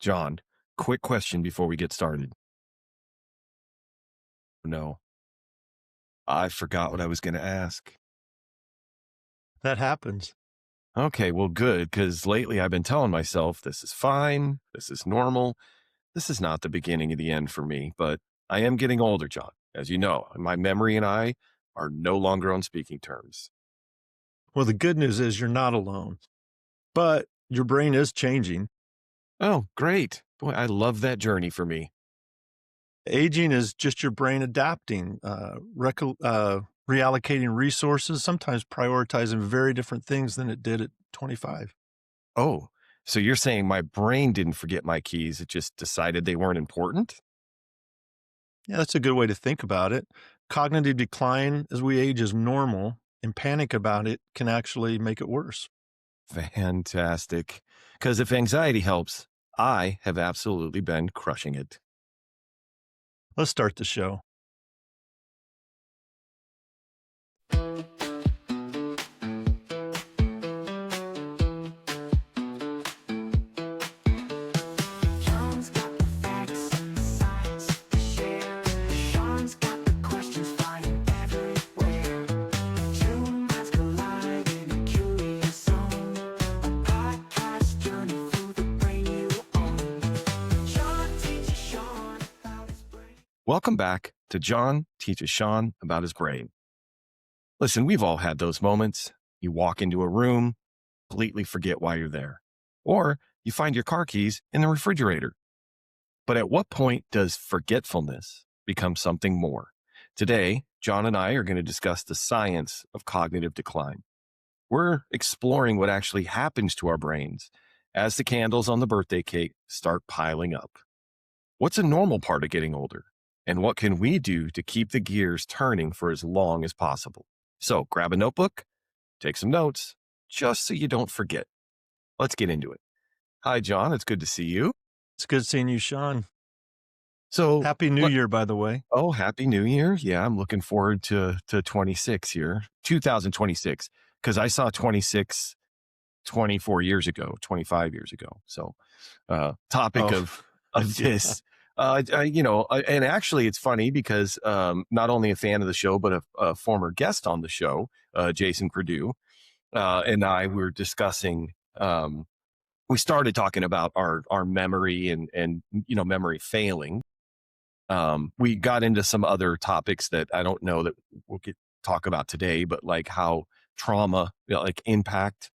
John, quick question before we get started. No, I forgot what I was going to ask. That happens. Okay, well, good, because lately I've been telling myself this is fine, this is normal, this is not the beginning of the end for me, but I am getting older, John. As you know, my memory and I are no longer on speaking terms. Well, the good news is you're not alone, but your brain is changing. Oh, great. Boy, I love that journey for me. Aging is just your brain adapting, reallocating resources, sometimes prioritizing very different things than it did at 25. Oh, so you're saying my brain didn't forget my keys, it just decided they weren't important? Yeah, that's a good way to think about it. Cognitive decline as we age is normal, and panic about it can actually make it worse. Fantastic. Because if anxiety helps, I have absolutely been crushing it. Let's start the show. John's got the facts and the science to share. Sean's got the questions flying everywhere. Two minds collide in a curious zone. A podcast journey through the brain you own. John teaches Sean about his brain. Welcome back to John Teaches Sean About His Brain. Listen, we've all had those moments. You walk into a room, completely forget why you're there, or you find your car keys in the refrigerator. But at what point does forgetfulness become something more? Today, John and I are going to discuss the science of cognitive decline. We're exploring what actually happens to our brains as the candles on the birthday cake start piling up. What's a normal part of getting older? And what can we do to keep the gears turning for as long as possible? So grab a notebook, take some notes, just so you don't forget. Let's get into it. Hi, John. It's good to see you. It's good seeing you, Sean. So Happy New Year, by the way. Oh, Happy New Year. Yeah, I'm looking forward to 26 here, 2026, because I saw 26 24 years ago, 25 years ago. So topic Oh, of yeah. this, and actually it's funny because not only a fan of the show, but a former guest on the show, Jason Perdue, and I were discussing, we started talking about our memory and memory failing. We got into some other topics that I don't know that we'll talk about today, but like how trauma, like impact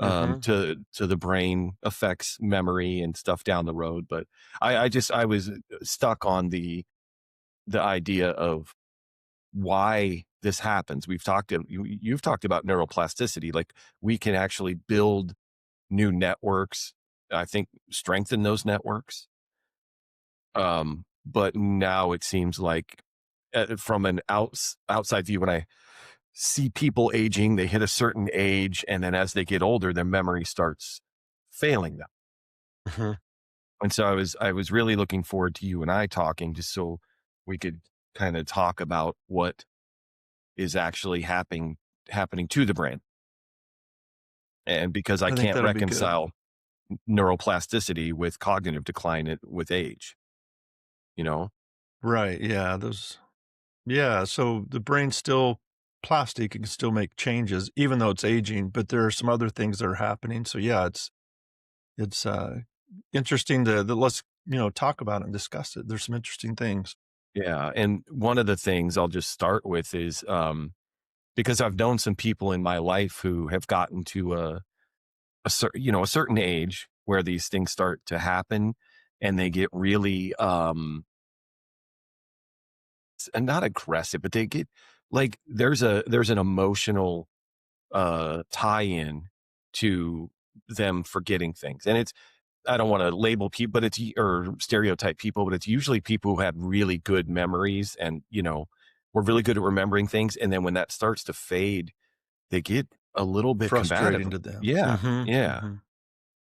to the brain affects memory and stuff down the road. But I was stuck on the idea of why this happens. You've talked about neuroplasticity, like we can actually build new networks, I think strengthen those networks. But now it seems like from an outside view, when I see people aging, they hit a certain age, and then as they get older, their memory starts failing them. Mhm. And so I was really looking forward to you and I talking, just so we could kind of talk about what is actually happening to the brain. And because I I think can't that'll be good. reconcile neuroplasticity with cognitive decline with age, Right. Yeah. So the brain's still plastic. It can still make changes, even though it's aging, but there are some other things that are happening. So yeah, it's interesting that let's, talk about it and discuss it. There's some interesting things. Yeah. And one of the things I'll just start with is, because I've known some people in my life who have gotten to a certain age where these things start to happen, and they get really, and not aggressive, but they get like, there's an emotional, tie-in to them forgetting things. And I don't want to label people, but or stereotype people, but it's usually people who have really good memories and, we're really good at remembering things. And then when that starts to fade, they get a little bit combative. Frustrating to them. Yeah. Mhm, Yeah. mhm.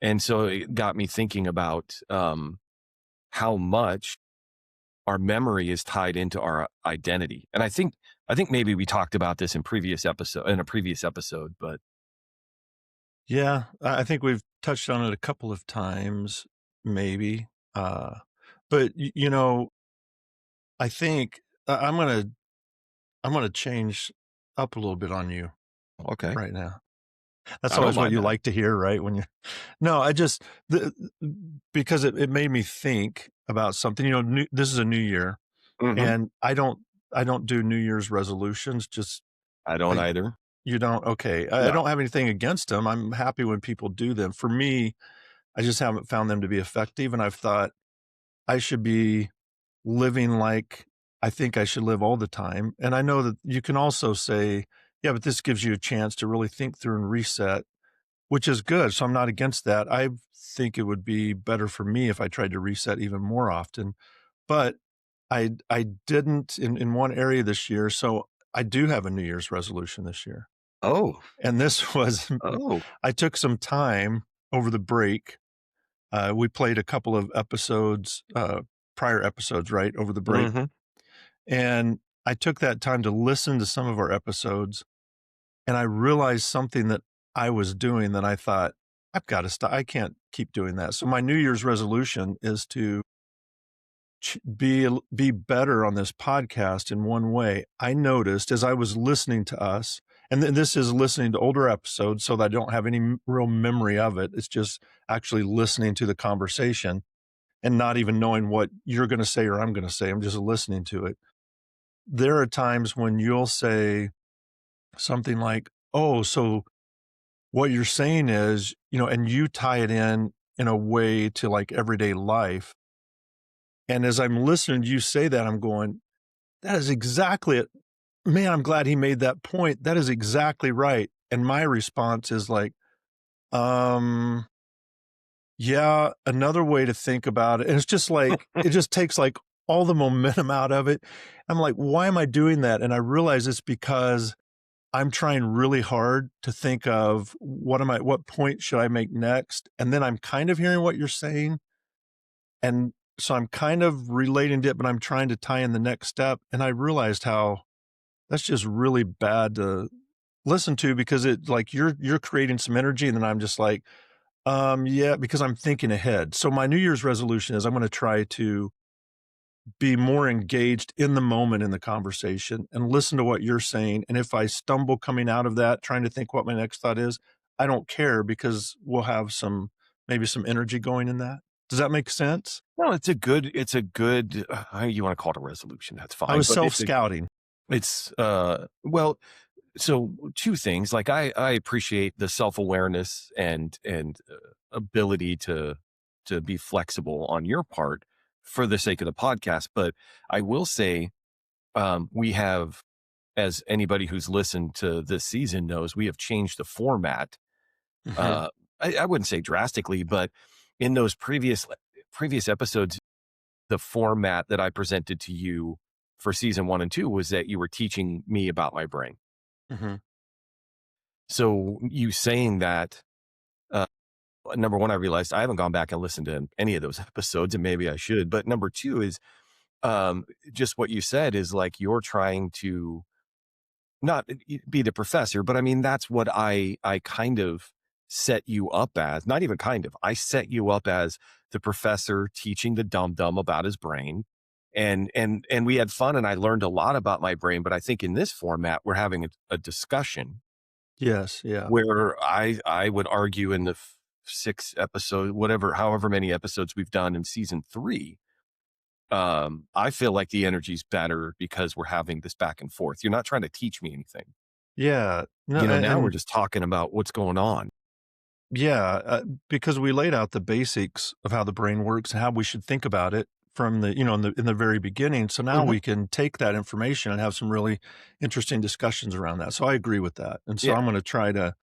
And so it got me thinking about, how much our memory is tied into our identity. And I think maybe we talked about this in a previous episode, but Yeah, I think we've touched on it a couple of times. maybe. But I think I'm gonna change up a little bit on you Okay. right now. That's I don't always what mind you that. like to hear, right? When you No, because it made me think about something. This is a new year, Mhm. and I don't do New Year's resolutions. Just I don't I either. You don't? Okay. I No. don't have anything against them. I'm happy when people do them. For me, I just haven't found them to be effective, and I've thought I should be living like I think I should live all the time. And I know that you can also say, yeah, but this gives you a chance to really think through and reset, which is good. So I'm not against that. I think it would be better for me if I tried to reset even more often. But I didn't in one area this year. So I do have a New Year's resolution this year. Oh. And this was Oh. I took some time over the break. We played a couple of episodes, prior episodes, right, over the break. Mhm. And I took that time to listen to some of our episodes, and I realized something that I was doing that I thought, I've got to stop. I can't keep doing that. So my New Year's resolution is to be better on this podcast in one way. I noticed as I was listening to us, and this is listening to older episodes so that I don't have any real memory of it. It's just actually listening to the conversation and not even knowing what you're going to say or I'm going to say. I'm just listening to it. There are times when you'll say something like, oh, so what you're saying is, and you tie it in a way to like everyday life. And as I'm listening to you say that, I'm going, that is exactly it. Man, I'm glad he made that point. That is exactly right. And my response is like, um, yeah, another way to think about it. And it's just like, it just takes like all the momentum out of it. I'm like, why am I doing that? And I realize it's because I'm trying really hard to think of what point should I make next? And then I'm kind of hearing what you're saying. And so I'm kind of relating to it, but I'm trying to tie in the next step. And I realized how that's just really bad to listen to because it like you're creating some energy. And then I'm just like, yeah, because I'm thinking ahead. So my New Year's resolution is I'm going to try to be more engaged in the moment in the conversation and listen to what you're saying. And if I stumble coming out of that, trying to think what my next thought is, I don't care because we'll have maybe some energy going in that. Does that make sense? No, it's a good, you wanna call it a resolution, that's I fine, was but self-scouting. well, so 2 things, like, I appreciate the self-awareness and ability to be flexible on your part for the sake of the podcast, but I will say, we have, as anybody who's listened to this season knows, we have changed the format. Mhm. uh, I wouldn't say drastically, but in those previous episodes, the format that I presented to you for season 1 and 2 was that you were teaching me about my brain. Mhm. So you saying that, uh, number 1, I realized I haven't gone back and listened to any of those episodes, and maybe I should. But number 2 is, just what you said is like you're trying to not be the professor, but I mean, that's what I kind of set you up as. Not even kind of. I set you up as the professor teaching the dum-dum about his brain. And we had fun and I learned a lot about my brain, but I think in this format we're having a discussion Yes, yeah. where I would argue in the 6 episode whatever however many episodes we've done in season 3, I feel like the energy's better because we're having this back and forth. You're not trying to teach me anything. Yeah. No, Now we're and just talking about what's going on. yeah, because we laid out the basics of how the brain works and how we should think about it from in the very beginning. So now Mhm. we can take that information and have some really interesting discussions around that. So I agree with that. And so Yeah. I'm going to try to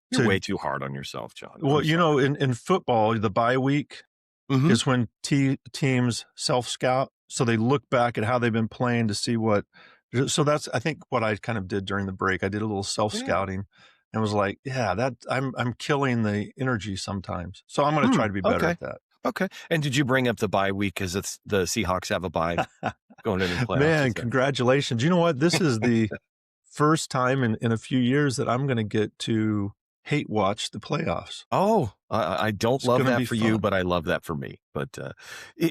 You're to way too hard on yourself, John. well, I'm sorry. in football, the bye week Mhm. is when teams self scout. So they look back at how they've been playing to see so that's, I think, what I kind of did during the break. I did a little self Yeah. scouting and was like, yeah, I'm killing the energy sometimes. So I'm going to try to be better Okay. at that. Okay. And did you bring up the bye week because it's the Seahawks have a bye going into the playoffs? Man, Is that congratulations. You know what? This is the first time in a few years that I'm going to get to hate watch the playoffs. Oh, I don't It's love going to that be for you, fun. but I love that for me. But But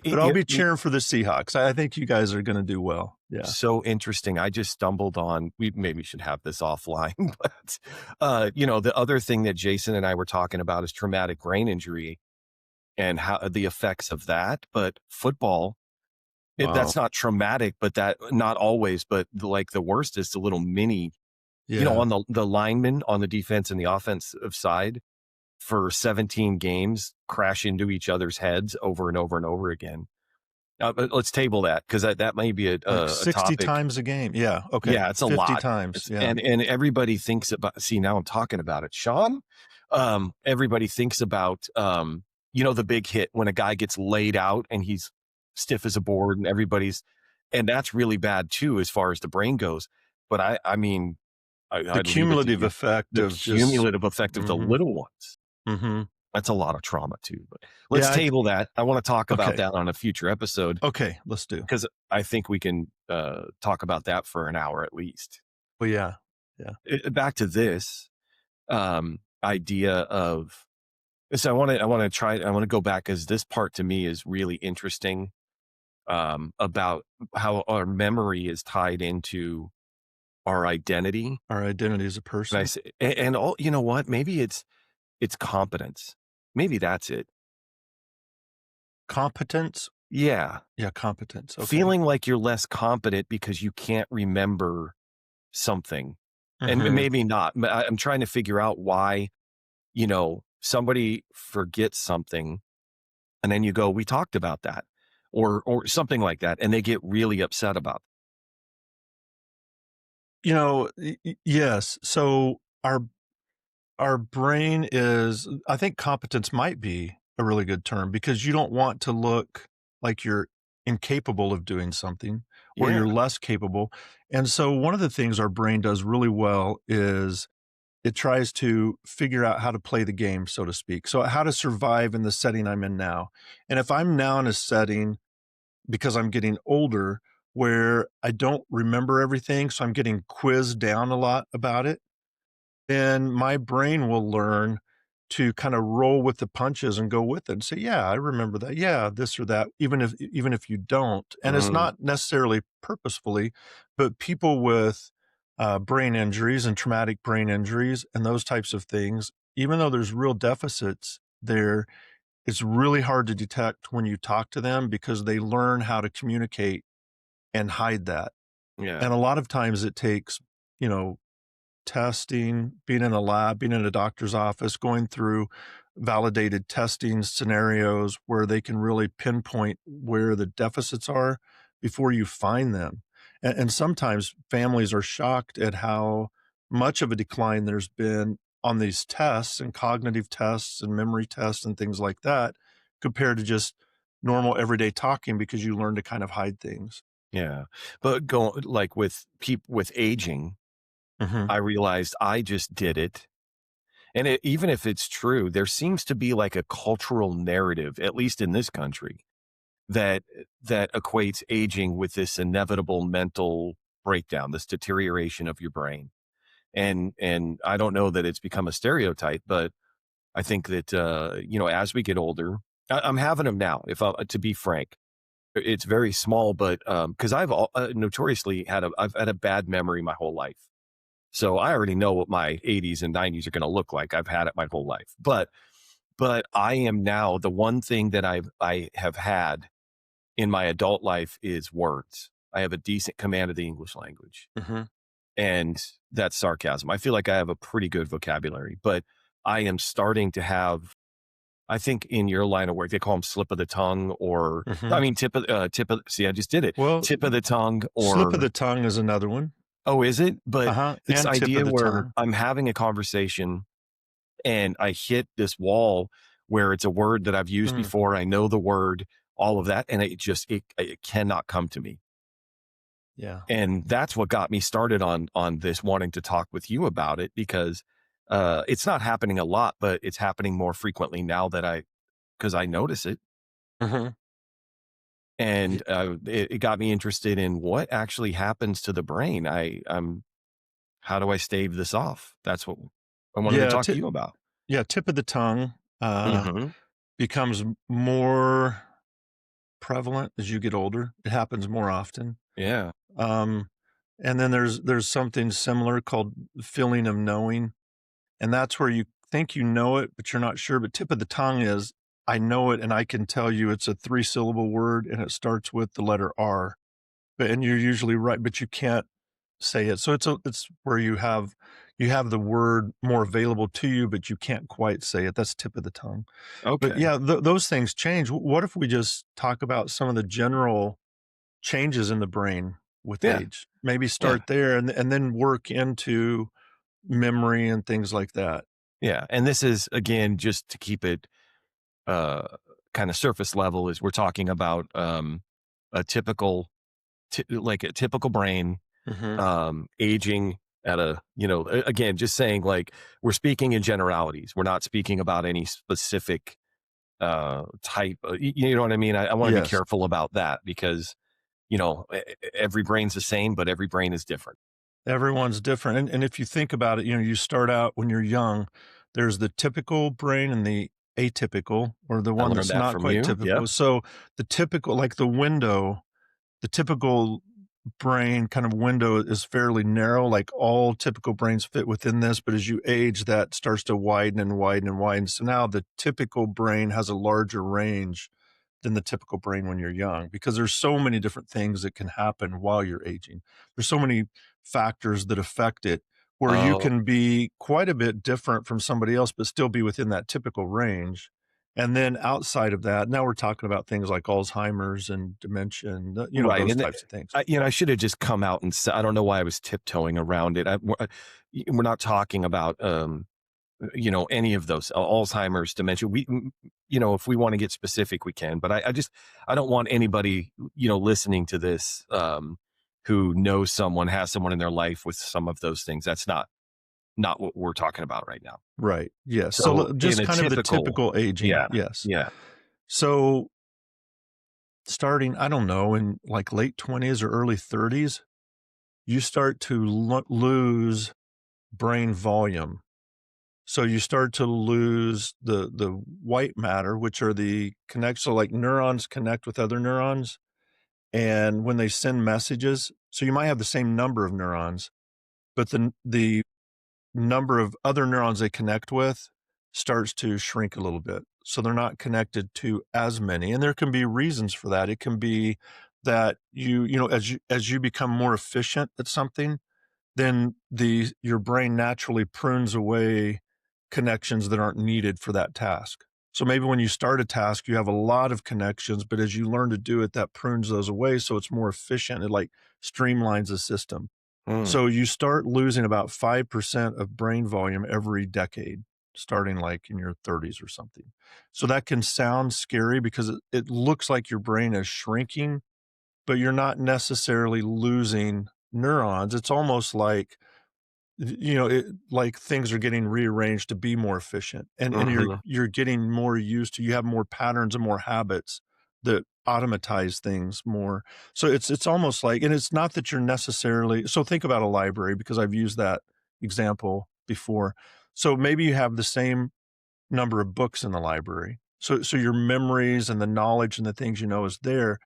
I'll be cheering for the Seahawks. I think you guys are going to do well. Yeah. so interesting. I just stumbled on, we maybe should have this offline, but the other thing that Jason and I were talking about is traumatic brain injury and how the effects of that. But football, Wow. that's not traumatic, but that not always, but like the worst is the little mini, Yeah. on the linemen on the defense and the offensive side for 17 games crash into each other's heads over and over and over again. But let's table that because that may be Like a 60 topic. times a game. Yeah. Okay. Yeah, it's a 50 lot. times. Yeah. And everybody thinks about, see, now I'm talking about it, Sean. Everybody thinks about, the big hit when a guy gets laid out and he's stiff as a board and that's really bad too, as far as the brain goes. But I mean, The cumulative effect of the little ones. Mm-hmm. That's a lot of trauma too, but let's table that. I want to talk about that on a future episode. Okay, let's do. Because I think we can talk about that for an hour at least. Well, yeah. Back to this idea of, so I want to go back because this part to me is really interesting about how our memory is tied into our identity. Our identity as a person. And all, you know what? Maybe it's competence. Maybe that's it. Competence? Yeah. Yeah, competence. Okay. Feeling like you're less competent because you can't remember something. And maybe not. I'm trying to figure out why, somebody forgets something and then you go, we talked about that or something like that. And they get really upset about it. Yes. So our brain is, I think competence might be a really good term because you don't want to look like you're incapable of doing something or you're less capable. And so one of the things our brain does really well is it tries to figure out how to play the game, so to speak. So how to survive in the setting I'm in now. And if I'm now in a setting, because I'm getting older, where I don't remember everything, so I'm getting quizzed down a lot about it, then my brain will learn to kind of roll with the punches and go with it and say, yeah, I remember that. Yeah, this or that, even if you don't. And it's not necessarily purposefully, but people with brain injuries and traumatic brain injuries and those types of things, even though there's real deficits there, it's really hard to detect when you talk to them because they learn how to communicate and hide that. Yeah. And a lot of times it takes, testing, being in a lab, being in a doctor's office, going through validated testing scenarios where they can really pinpoint where the deficits are before you find them. And sometimes families are shocked at how much of a decline there's been on these tests and cognitive tests and memory tests and things like that compared to just normal everyday talking because you learn to kind of hide things. Yeah. But like with aging, I realized I just did it. And even if it's true, there seems to be like a cultural narrative, at least in this country, that equates aging with this inevitable mental breakdown, this deterioration of your brain. And I don't know that it's become a stereotype, but I think that, as we get older, I'm having them now, to be frank. It's very small, but because I've notoriously I've had a bad memory my whole life. So I already know what my 80s and 90s are going to look like. I've had it my whole life. But I am now, the one thing that I have had in my adult life is words. I have a decent command of the English language. And that's sarcasm. I feel like I have a pretty good vocabulary, but I am starting to have, I think in your line of work, they call them slip of the tongue or, I mean, tip of, see, I just did it. Well, tip of the tongue or. Slip of the tongue is another one. Oh, is it? But this and idea where tongue. I'm having a conversation and I hit this wall where it's a word that I've used before. I know the word, all of that. And it cannot come to me. Yeah. And that's what got me started on this, wanting to talk with you about it, because it's not happening a lot, but it's happening more frequently now because I notice it. And it got me interested in what actually happens to the brain. How do I stave this off? That's what I wanted to Yeah, talk to you about. tip of the tongue Hmm. becomes more prevalent as you get older. It happens more often. Yeah. Um, and then there's something similar called feeling of knowing, and that's where you think you know it, but you're not sure. But tip of the tongue is I know it, and I can tell you it's a 3-syllable word, and it starts with the letter R. But and you're usually right, but you can't say it. So it's where you have the word more available to you, but you can't quite say it. That's tip of the tongue. But Okay. yeah, those things change. What if we just talk about some of the general changes in the brain with Yeah. age? Maybe Yeah. start there and then work into memory and things like that. Yeah. And this is, again, just to keep it uh, kind of surface level, is we're talking about a typical, like a typical brain Mhm. aging at a, again, just saying, like, we're speaking in generalities. We're not speaking about any specific type. You know what I mean? I want to be Yes. careful about that because, every brain's the same, but every brain is different. Everyone's different. And if you think about it, you start out when you're young, there's the typical brain and the atypical, or the I one learned that's that not from quite you. Yep. typical. So the typical, like the typical brain kind of window is fairly narrow, like all typical brains fit within this, but as you age, that starts to widen and widen and widen. So now the typical brain has a larger range than the typical brain when you're young, because there's so many different things that can happen while you're aging. There's so many factors that affect it, where you Oh, can be quite a bit different from somebody else, but still be within that typical range. And then outside of that, now we're talking about things like Alzheimer's and dementia, and right. those And types of things. I should have just come out and said, I don't know why I was tiptoeing around it. We're not talking about, any of those, Alzheimer's, dementia. If we want to get specific, we can, but I don't want anybody, listening to this, who knows someone, has someone in their life with some of those things. That's not what we're talking about right now. Right. Yes. So So in just a kind of the typical, typical aging. yeah, Yes. yeah. So starting, I don't know, in like late 20s or early 30s, you start to lose brain volume. So you start to lose the white matter, which are the connect. So like neurons connect with other neurons, and when they send messages, so you might have the same number of neurons, but the number of other neurons they connect with starts to shrink a little bit. So they're not connected to as many. And there can be reasons for that. It can be that as you become more efficient at something, then your brain naturally prunes away connections that aren't needed for that task. So maybe when you start a task, you have a lot of connections, but as you learn to do it, that prunes those away. So it's more efficient. It like streamlines the system. Mm. So you start losing about 5% of brain volume every decade, starting like in your 30s or something. So that can sound scary because it looks like your brain is shrinking, but you're not necessarily losing neurons. It's almost like like things are getting rearranged to be more efficient, and Hmm. you're getting more used to, you have more patterns and more habits that automatize things more. So it's almost like, and it's not that you're necessarily, so think about a library, because I've used that example before. So maybe you have the same number of books in the library, so your memories and the knowledge and the things is there.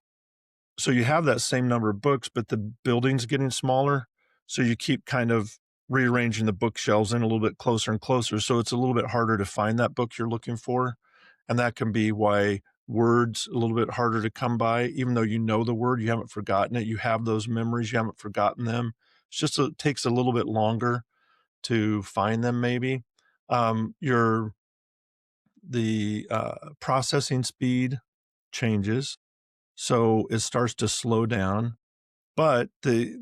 So you have that same number of books, but the building's getting smaller. So you keep kind of rearranging the bookshelves in a little bit closer and closer. So it's a little bit harder to find that book you're looking for. And that can be why words a little bit harder to come by, even though you know the word, you haven't forgotten it. You have those memories, you haven't forgotten them. It's just, it takes a little bit longer to find them maybe. Your the processing speed changes. So it starts to slow down. But the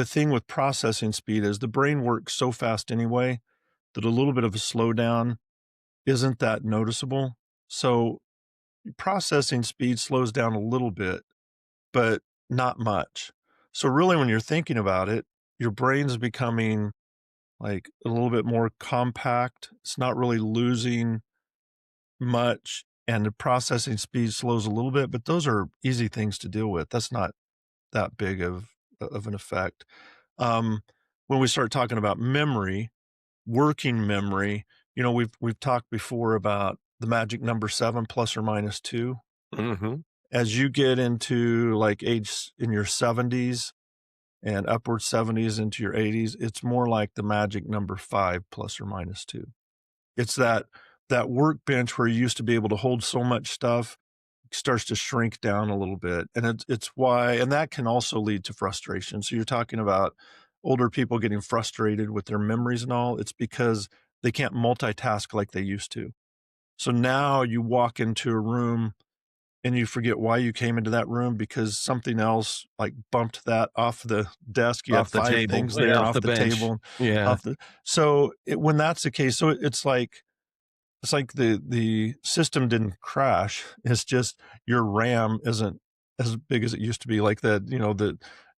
thing with processing speed is the brain works so fast anyway that a little bit of a slowdown isn't that noticeable. So processing speed slows down a little bit, but not much. So really, when you're thinking about it, your brain's becoming like a little bit more compact. It's not really losing much, and the processing speed slows a little bit, but those are easy things to deal with. That's not that big of an effect. Um, when we start talking about memory, working memory, we've talked before about the magic number 7 plus or minus 2. Mm-hmm. As you get into like age in your 70s and upward 70s into your 80s, it's more like the magic number 5 plus or minus 2. It's that workbench where you used to be able to hold so much stuff starts to shrink down a little bit. And it's why, and that can also lead to frustration. So you're talking about older people getting frustrated with their memories and all. It's because they can't multitask like they used to. So now you walk into a room and you forget why you came into that room because something else like bumped that off the desk. You had Off the 5 table, things yeah, there off off the the bench. table, Yeah. off the, so when that's the case, so it's like the system didn't crash. It's just your RAM isn't as big as it used to be. Like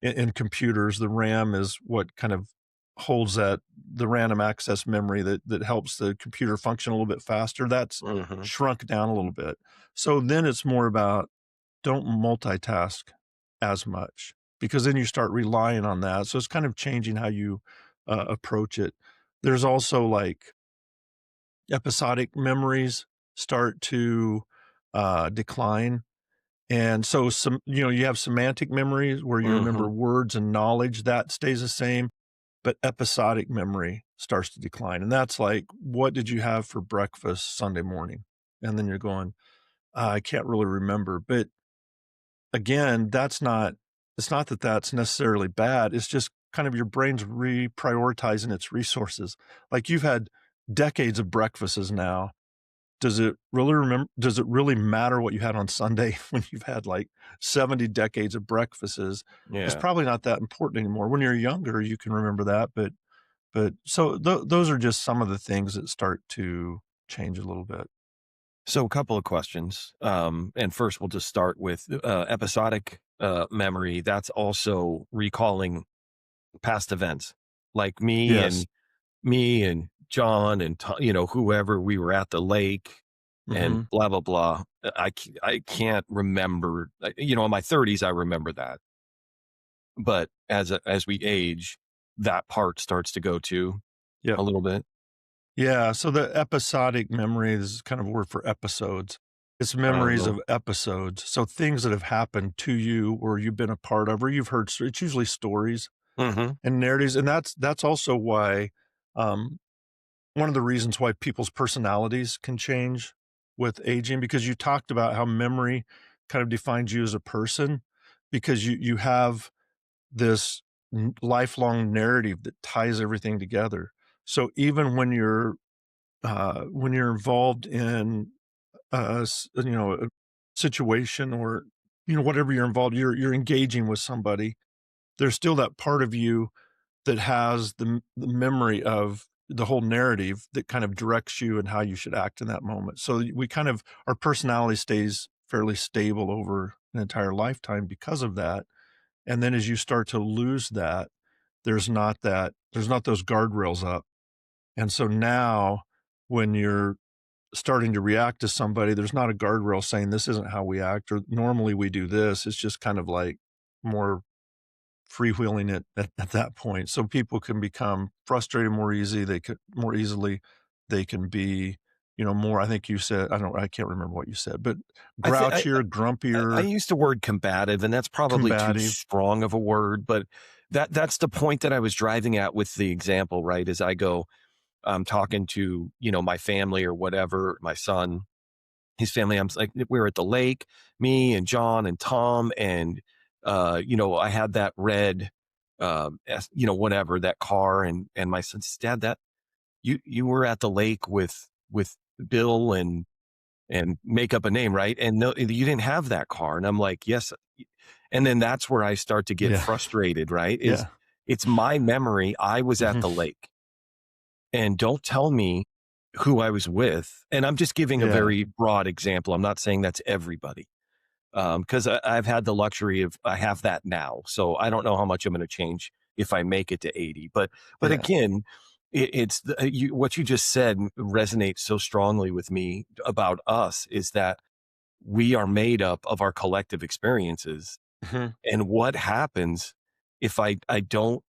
in computers, the RAM is what kind of holds the random access memory that helps the computer function a little bit faster. That's Mm-hmm. shrunk down a little bit. So then it's more about don't multitask as much because then you start relying on that. So it's kind of changing how you approach it. There's also like episodic memories start to decline. And so you have semantic memories where you Mm-hmm. remember words and knowledge that stays the same, but episodic memory starts to decline. And that's like, what did you have for breakfast Sunday morning? And then you're going, I can't really remember. But again, it's not that that's necessarily bad. It's just kind of your brain's reprioritizing its resources. Like you've had decades of breakfasts now. Does it really matter what you had on Sunday when you've had like 70 decades of breakfasts? It's Yeah. probably not that important anymore. When you're younger, you can remember that, but so those are just some of the things that start to change a little bit. So a couple of questions. And first we'll just start with episodic memory. That's also recalling past events. Like Yes. me and John and whoever, we were at the lake and Hmm. blah blah blah. I can't remember. In my 30s I remember that, but as we age, that part starts to go too Yep. a little bit. Yeah. So the episodic memory is kind of a word for episodes. It's memories Uh, of episodes. So things that have happened to you or you've been a part of, or you've heard, it's usually stories mm-hmm. and narratives. And that's also why, um, one of the reasons why people's personalities can change with aging, because you talked about how memory kind of defines you as a person, because you have this lifelong narrative that ties everything together. So even when you're involved in a situation or whatever you're involved, you're engaging with somebody. There's still that part of you that has the memory of the whole narrative that kind of directs you and how you should act in that moment. So we kind of our personality stays fairly stable over an entire lifetime because of that. And then as you start to lose that, there's not those guardrails up. And so now when you're starting to react to somebody, there's not a guardrail saying this isn't how we act or normally we do this. It's just kind of like more freewheeling it at that point. So people can become frustrated more easy. They could more easily, they can be, more, I think you said, I can't remember what you said, but I think grouchier, I grumpier, used the word combative, and that's probably too combative. strong of a word, but that's the point that I was driving at with the example, right? As I go, I'm talking to, my family or whatever, my son, his family. I'm like, we were at the lake, me and John and Tom, and I had that red, whatever, that car, and my son said, Dad, that you were at the lake with Bill and make up a name, right? And no, you didn't have that car. And I'm like, yes. And then that's where I start to get Yeah. frustrated, right? Yeah. It's my memory. I was at Mhm. the lake, and don't tell me who I was with. And I'm just giving a Yeah. very broad example. I'm not saying that's everybody. Because I've had the luxury of, I have that now. So I don't know how much I'm going to change if I make it to 80. But Yeah. again, it's what you just said resonates so strongly with me about us, is that we are made up of our collective experiences. Mhm. And what happens if I don't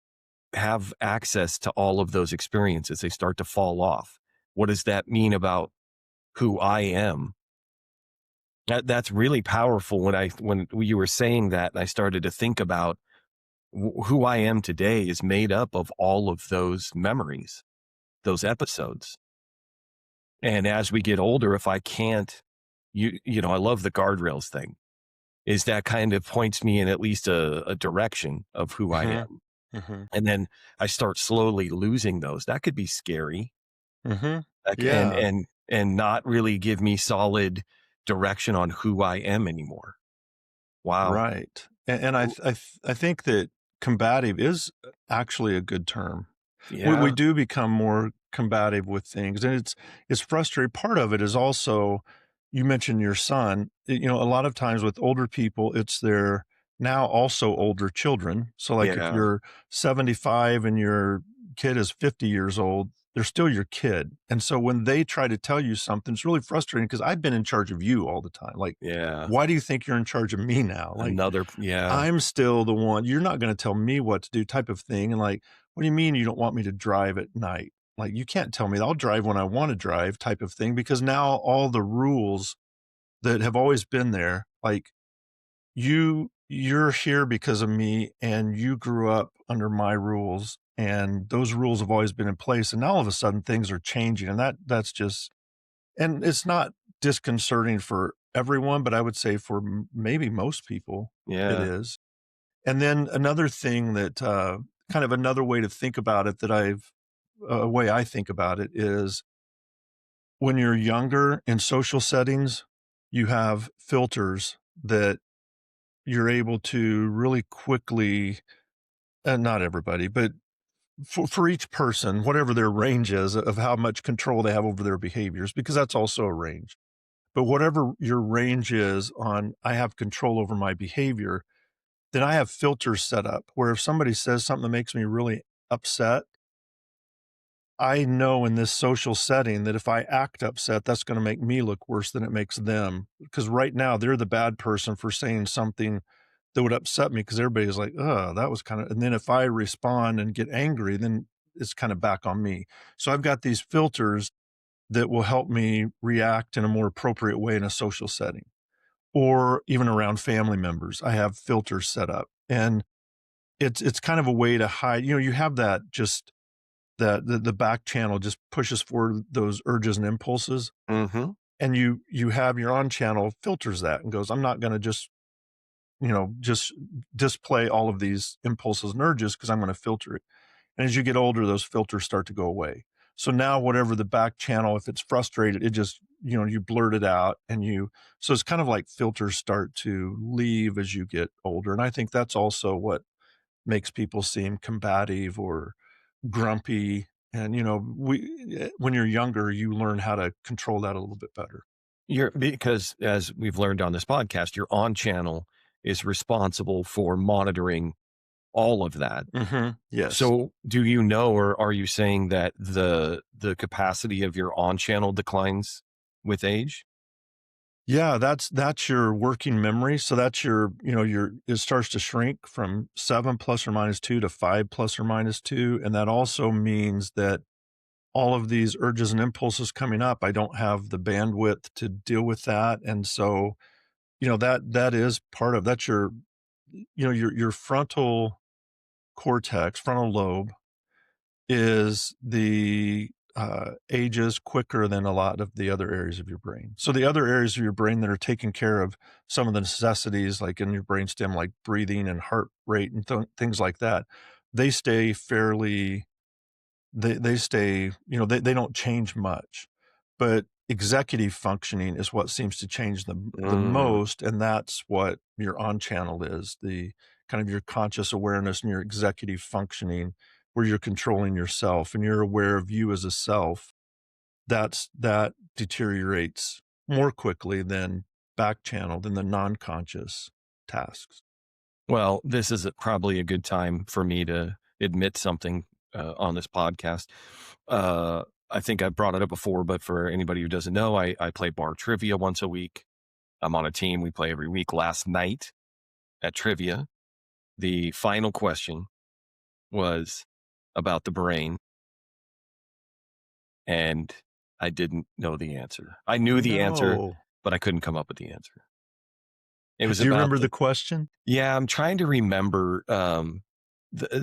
have access to all of those experiences. They start to fall off. What does that mean about who I am? That's really powerful. When you were saying that, and I started to think about who I am today is made up of all of those memories, those episodes. And as we get older, if I can't, I love the guardrails thing, is that kind of points me in at least a direction of who I Mhm. am. Mhm. And then I start slowly losing those. That could be scary. Mhm. Like, Yeah. and not really give me solid direction on who I am anymore. Wow. Right. And I think that combative is actually a good term. We Yeah. do become more combative with things, and it's frustrating. Part of it is also, you mentioned your son. A lot of times with older people, it's their now also older children. So, like, if Yeah. you're 75 and your kid is 50 years old, they're still your kid. And so when they try to tell you something, it's really frustrating because I've been in charge of you all the time. Like, Yeah. why do you think you're in charge of me now? Like, Yeah. I'm still the one, you're not gonna tell me what to do, type of thing. And like, what do you mean you don't want me to drive at night? Like, you can't tell me. I'll drive when I wanna drive, type of thing, because now all the rules that have always been there, like, you're here because of me, and you grew up under my rules, and those rules have always been in place, and now all of a sudden things are changing, and that's just, and it's not disconcerting for everyone, but I would say for maybe most people, it Yeah. is. And then another thing that, kind of another way to think about it, that a way I think about it is, when you're younger in social settings, you have filters that you're able to really quickly, and not everybody, but for each person, whatever their range is of how much control they have over their behaviors, because that's also a range. But whatever your range is on, I have control over my behavior, then I have filters set up where if somebody says something that makes me really upset, I know in this social setting that if I act upset, that's gonna make me look worse than it makes them. Because right now, they're the bad person for saying something that would upset me, because everybody's like, "Oh, that was kinda," and then if I respond and get angry, then it's kinda back on me. So I've got these filters that will help me react in a more appropriate way in a social setting, or even around family members. I have filters set up, and it's kind of a way to hide. You have that, just that the back channel just pushes forward those urges and impulses, Mm-hmm. and you have your on channel filters that and goes, I'm not going to just display all of these impulses and urges, because I'm going to filter it. And as you get older, those filters start to go away. So now whatever the back channel, if it's frustrated, it just, you blurt it out, so it's kind of like filters start to leave as you get older. And I think that's also what makes people seem combative or grumpy. And, when you're younger, you learn how to control that a little bit better. Because as we've learned on this podcast, your on channel is responsible for monitoring all of that. Yes. So do you know, or are you saying that the capacity of your on channel declines with age? Yeah, that's your working memory. So that's it starts to shrink from 7 plus or minus 2 to 5 plus or minus 2. And that also means that all of these urges and impulses coming up, I don't have the bandwidth to deal with that. And so, that is part of that's your frontal cortex, frontal lobe is the ages quicker than a lot of the other areas of your brain. So the other areas of your brain that are taking care of some of the necessities, like in your brainstem, like breathing and heart rate and things like that, they stay fairly. They stay. They don't change much, but executive functioning is what seems to change the Mm. most, and that's what your on channel is, the kind of your conscious awareness and your executive functioning, where you're controlling yourself and you're aware of you as a self. That deteriorates more quickly than back channel, than the non-conscious tasks. Well, this is probably a good time for me to admit something on this podcast. I think I brought it up before, but for anybody who doesn't know, I play bar trivia once a week. I'm on a team. We play every week. Last night at trivia, the final question was, about the brain, and I didn't know the answer. I knew the answer, No. but I couldn't come up with the answer. It was Do you about remember the question? yeah, I'm trying to remember.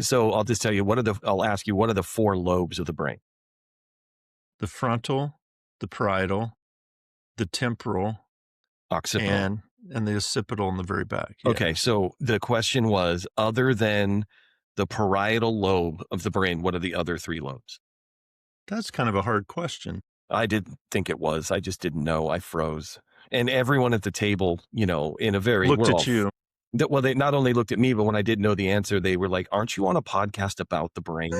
So I'll just tell you I'll ask you, what are the 4 lobes of the brain? The frontal, the parietal, the temporal, Occipital. and the occipital in the very back. Okay, Yes. so the question was, other than the parietal lobe of the brain, what are the other 3 lobes? That's kind of a hard question. I didn't think it was. I just didn't know. I froze. And everyone at the table, in a very Looked we're all at you. well, they not only looked at me, but when I didn't know the answer, they were like, "Aren't you on a podcast about the brain?"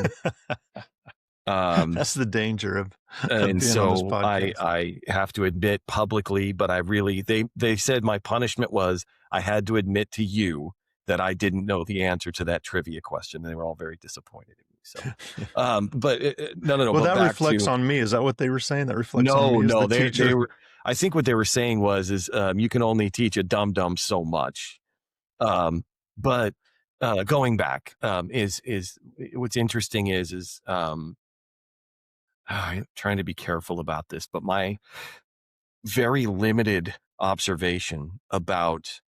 That's the danger of And being on this so podcast. I have to admit publicly, but I really they said my punishment was I had to admit to you that I didn't know the answer to that trivia question. They were all very disappointed in me. So, but no. Well, But that back reflects to on me. Is that what they were saying? That reflects on me as no. the They teacher? were. I think what they were saying was you can only teach a dum dum so much. But going back is what's interesting is I'm trying to be careful about this, but my very limited observation about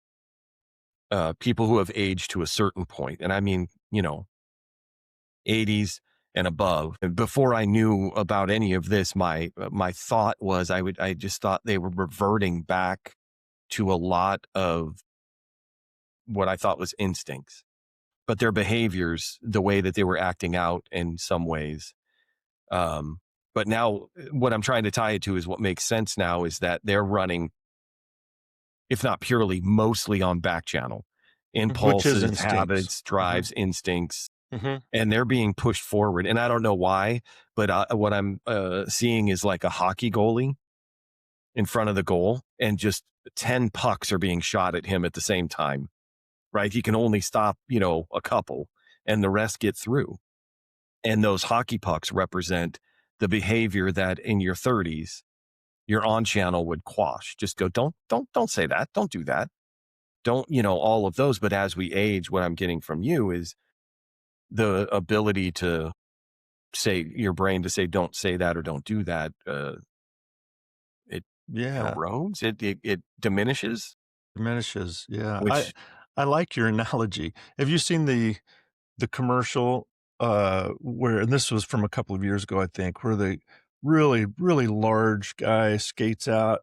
people who have aged to a certain point, and I mean, 80s and above. And before I knew about any of this, my thought was I just thought they were reverting back to a lot of what I thought was instincts, but their behaviors, the way that they were acting out in some ways. But now what I'm trying to tie it to is what makes sense now is that they're running, if not purely, mostly on back channel. Which is Impulses, instincts. habits, drives, instincts, Mhm. and they're being pushed forward. And I don't know why, but what I'm seeing is like a hockey goalie in front of the goal, and just 10 pucks are being shot at him at the same time, right? He can only stop, a couple, and the rest get through. And those hockey pucks represent the behavior that in your 30s, your on channel would quash. Just go, don't say that. Don't do that. Don't, all of those. But as we age, what I'm getting from you is the ability to say your brain to say, don't say that or don't do that. It Yeah. erodes, it diminishes, Diminishes. Yeah. which, I like your analogy. Have you seen the commercial where, and this was from a couple of years ago, I think, where the really, really large guy skates out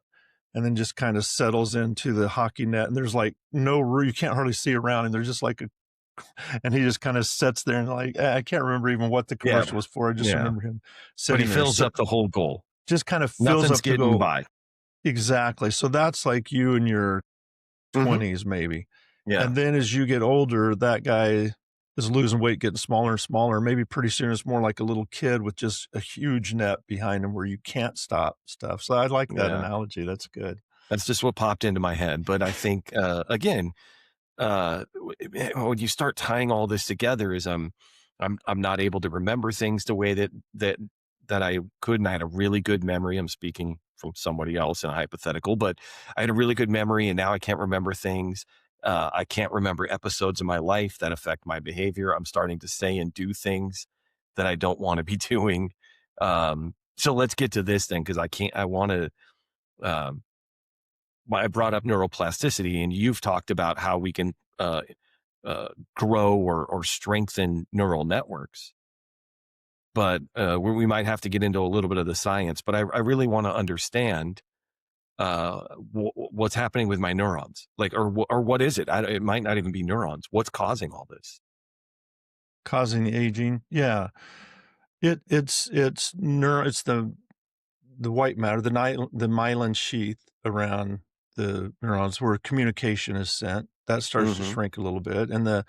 and then just kind of settles into the hockey net, and there's like no room, you can't hardly see around, and there's just like and he just kind of sits there and like, I can't remember even what the yeah, commercial was for. I just yeah. remember him But sitting he there. fills So up the whole goal. just kind of fills Nothing's up the getting goal. by. Exactly. So that's like you in your Mhm. 20s, maybe. Yeah. And then as you get older, that guy is losing weight, getting smaller and smaller. Maybe pretty soon it's more like a little kid with just a huge net behind him where you can't stop stuff. So I like that Yeah. analogy. That's good. That's just what popped into my head. But I think, again, when you start tying all this together, is I'm not able to remember things the way that I could. And I had a really good memory. I'm speaking from somebody else in a hypothetical, but I had a really good memory, and now I can't remember things. I can't remember episodes of my life that affect my behavior. I'm starting to say and do things that I don't want to be doing. So let's get to this then, because I want to. I brought up neuroplasticity, and you've talked about how we can grow or strengthen neural networks. But we might have to get into a little bit of the science. But I really want to understand what's happening with my neurons, like, or what is it? It might not even be neurons. What's causing all this? Causing the aging. Yeah. It's the white matter, the myelin sheath around the neurons where communication is sent. That starts to Mhm. shrink a little bit, and the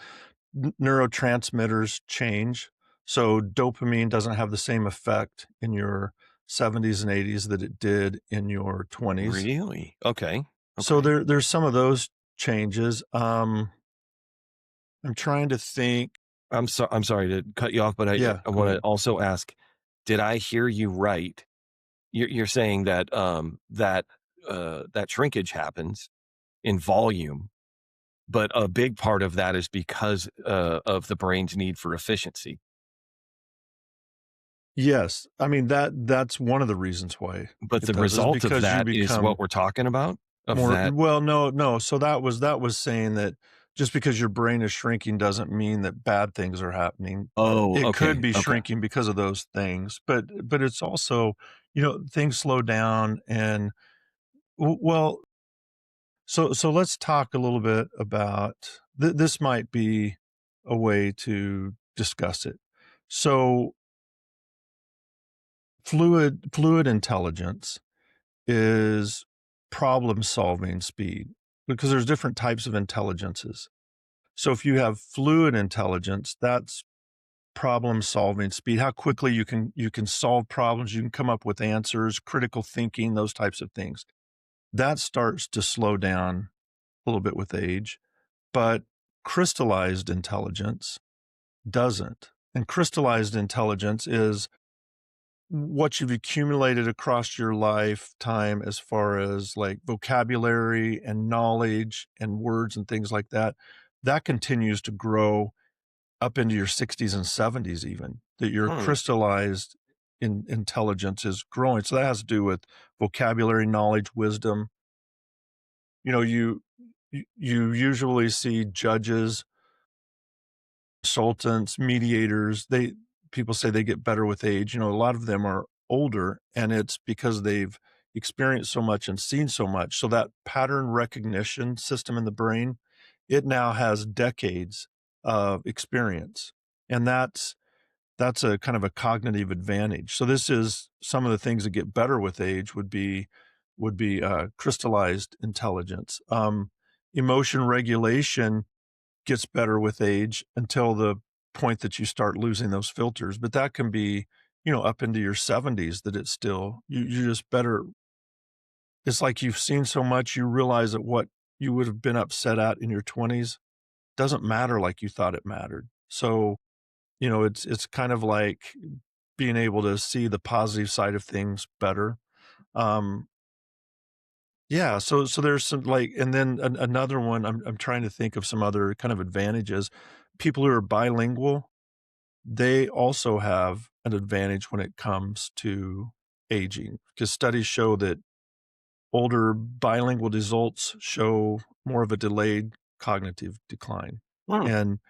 neurotransmitters change. So dopamine doesn't have the same effect in your 70s and 80s that it did in your 20s. Really? Okay. So Okay. there's some of those changes. I'm trying to think. I'm sorry to cut you off, but Yeah, I go want to ahead. also ask: did I hear you right? You're saying that that shrinkage happens in volume, but a big part of that is because of the brain's need for efficiency. Yes. I mean, that's one of the reasons why But it the does, is result of because you that is what become we're talking about? Of more that? well, no. So that was saying that just because your brain is shrinking doesn't mean that bad things are happening. Oh, It could okay, be okay. shrinking because of those things, but it's also, things slow down and well, so let's talk a little bit about this might be a way to discuss it. So fluid intelligence is problem solving speed because there's different types of intelligences. So if you have fluid intelligence, that's problem solving speed, how quickly you can solve problems, you can come up with answers, critical thinking, those types of things. That starts to slow down a little bit with age, but crystallized intelligence doesn't. And crystallized intelligence is what you've accumulated across your lifetime as far as like vocabulary and knowledge and words and things like that. That continues to grow up into your 60s and 70s, even that your Hmm. crystallized intelligence is growing. So that has to do with vocabulary, knowledge, wisdom. You usually see judges, consultants, mediators, people say they get better with age. A lot of them are older, and it's because they've experienced so much and seen so much. So that pattern recognition system in the brain, it now has decades of experience. And that's a kind of a cognitive advantage. So this is some of the things that get better with age would be crystallized intelligence. Emotion regulation gets better with age until the point that you start losing those filters. But that can be, up into your 70s that it's still, you're just better. It's like you've seen so much, you realize that what you would have been upset at in your 20s doesn't matter like you thought it mattered. So, it's kind of like being able to see the positive side of things better. Um, yeah, so there's some like, and then another one. I'm trying to think of some other kind of advantages. People who are bilingual, they also have an advantage when it comes to aging, because studies show that older bilingual adults show more of a delayed cognitive decline. Hmm. And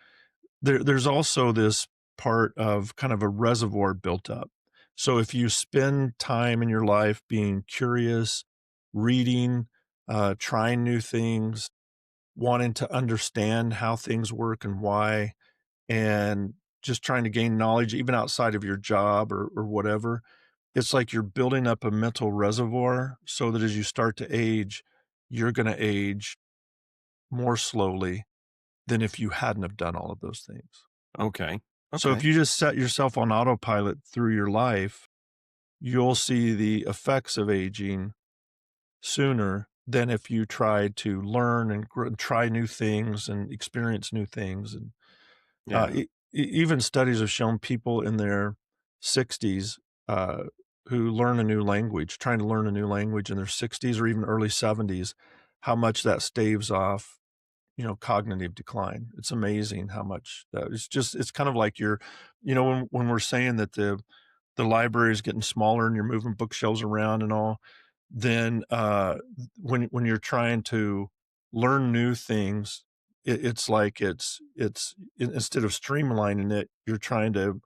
there's also this part of kind of a reservoir built up. So if you spend time in your life being curious, reading, trying new things, wanting to understand how things work and why, and just trying to gain knowledge even outside of your job or whatever, it's like you're building up a mental reservoir so that as you start to age, you're going to age more slowly than if you hadn't have done all of those things. Okay. So if Okay. you just set yourself on autopilot through your life, you'll see the effects of aging sooner than if you try to learn and try new things and experience new things. And Yeah. even studies have shown people in their 60s who learn a new language, trying to learn a new language in their 60s or even early 70s, how much that staves off cognitive decline. It's amazing how much that it's kind of like when we're saying that the library is getting smaller and you're moving bookshelves around and all, then when you're trying to learn new things, it's like instead of streamlining it, you're trying to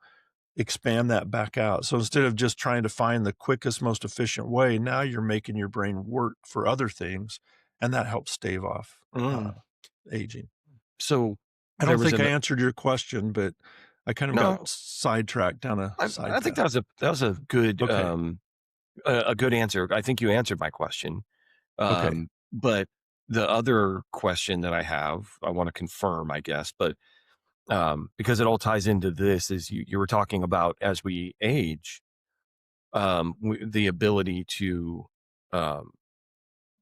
expand that back out. So instead of just trying to find the quickest, most efficient way, now you're making your brain work for other things, and that helps stave off Mm. aging. So I there don't was think I an answered your question, but I kind of got no. sidetracked down a side I think path. that was a good Okay. a good answer. I think you answered my question. Okay. But the other question that I have, I want to confirm, I guess, but because it all ties into this, is you were talking about as we age, the ability to um,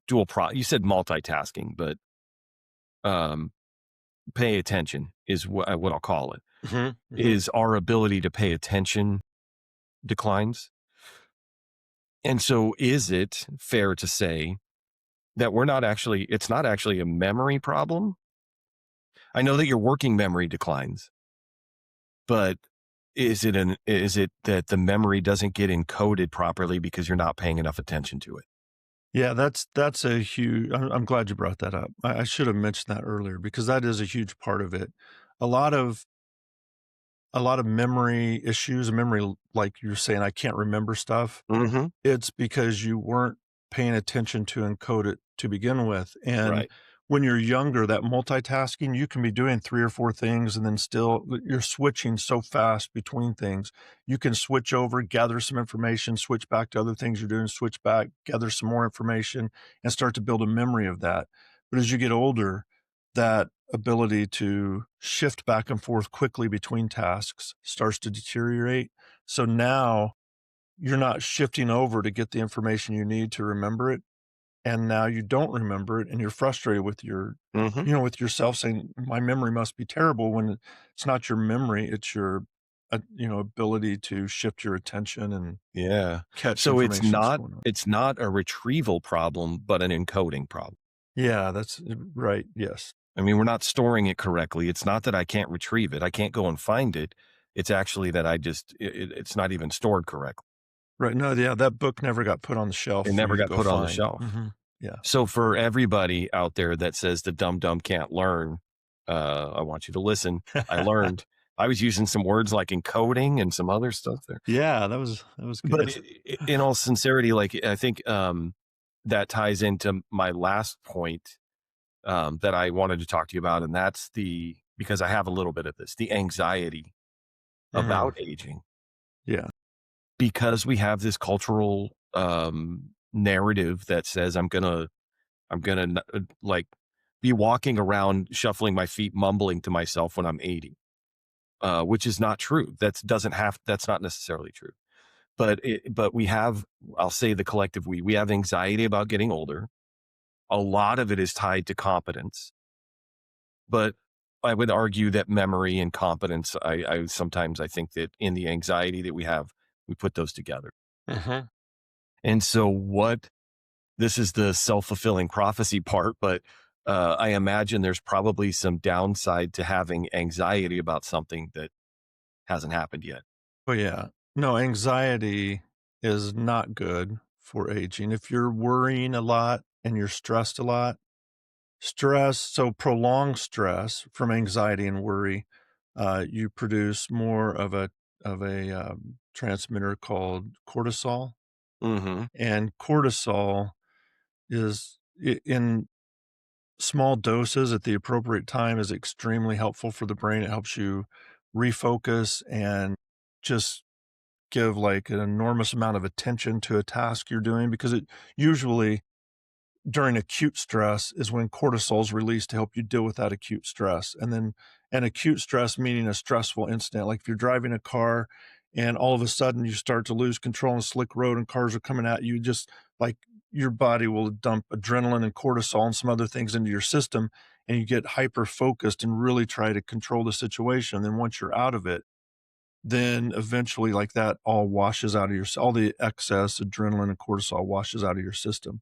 you said multitasking, but um, pay attention is what I'll call it. Is our ability to pay attention declines. And so is it fair to say that it's not actually a memory problem? I know that your working memory declines, but is it that the memory doesn't get encoded properly because you're not paying enough attention to it? Yeah, that's a huge. I'm glad you brought that up. I should have mentioned that earlier because that is a huge part of it. A lot of memory issues, memory, like you're saying, I can't remember stuff. Mm-hmm. It's because you weren't paying attention to encode it to begin with. And Right. when you're younger, that multitasking, you can be doing 3 or 4 things and then still you're switching so fast between things. You can switch over, gather some information, switch back to other things you're doing, switch back, gather some more information, and start to build a memory of that. But as you get older, that ability to shift back and forth quickly between tasks starts to deteriorate. So now you're not shifting over to get the information you need to remember it. And now you don't remember it and you're frustrated with Mm-hmm. with yourself saying, my memory must be terrible when it's not your memory. It's your, ability to shift your attention and Yeah. catch So it's information that's not going on. it's not a retrieval problem, but an encoding problem. Yeah, that's right. Yes. I mean, we're not storing it correctly. It's not that I can't retrieve it. I can't go and find it. It's actually that it's not even stored correctly. Right. No, yeah, that book never got put on the shelf It for never you to got go put on the find. shelf. Yeah. So for everybody out there that says the dumb can't learn, I want you to listen. I learned. I was using some words like encoding and some other stuff there. Yeah, that was But good. in all sincerity, like I think that ties into my last point that I wanted to talk to you about, and that's because I have a little bit of this, the anxiety Mhm. about aging, Yeah. because we have this cultural narrative that says I'm gonna like be walking around shuffling my feet, mumbling to myself when I'm 80, which is not true. That's not necessarily true. But we have, I'll say the collective we have anxiety about getting older. A lot of it is tied to competence, but I would argue that memory and competence, I sometimes I think that in the anxiety that we have, we put those together. Mhm. And so this is the self-fulfilling prophecy part, but I imagine there's probably some downside to having anxiety about something that hasn't happened yet. Oh, yeah. No, anxiety is not good for aging. If you're worrying a lot and you're stressed a lot, so prolonged stress from anxiety and worry, you produce more of a transmitter called cortisol, Mm-hmm. and cortisol is in small doses at the appropriate time is extremely helpful for the brain. It helps you refocus and just give like an enormous amount of attention to a task you're doing because it usually during acute stress is when cortisol is released to help you deal with that acute stress. And then an acute stress meaning a stressful incident. Like if you're driving a car and all of a sudden you start to lose control on a slick road and cars are coming at you, just like your body will dump adrenaline and cortisol and some other things into your system and you get hyper focused and really try to control the situation. And then once you're out of it, then eventually like that all washes out of all the excess adrenaline and cortisol washes out of your system.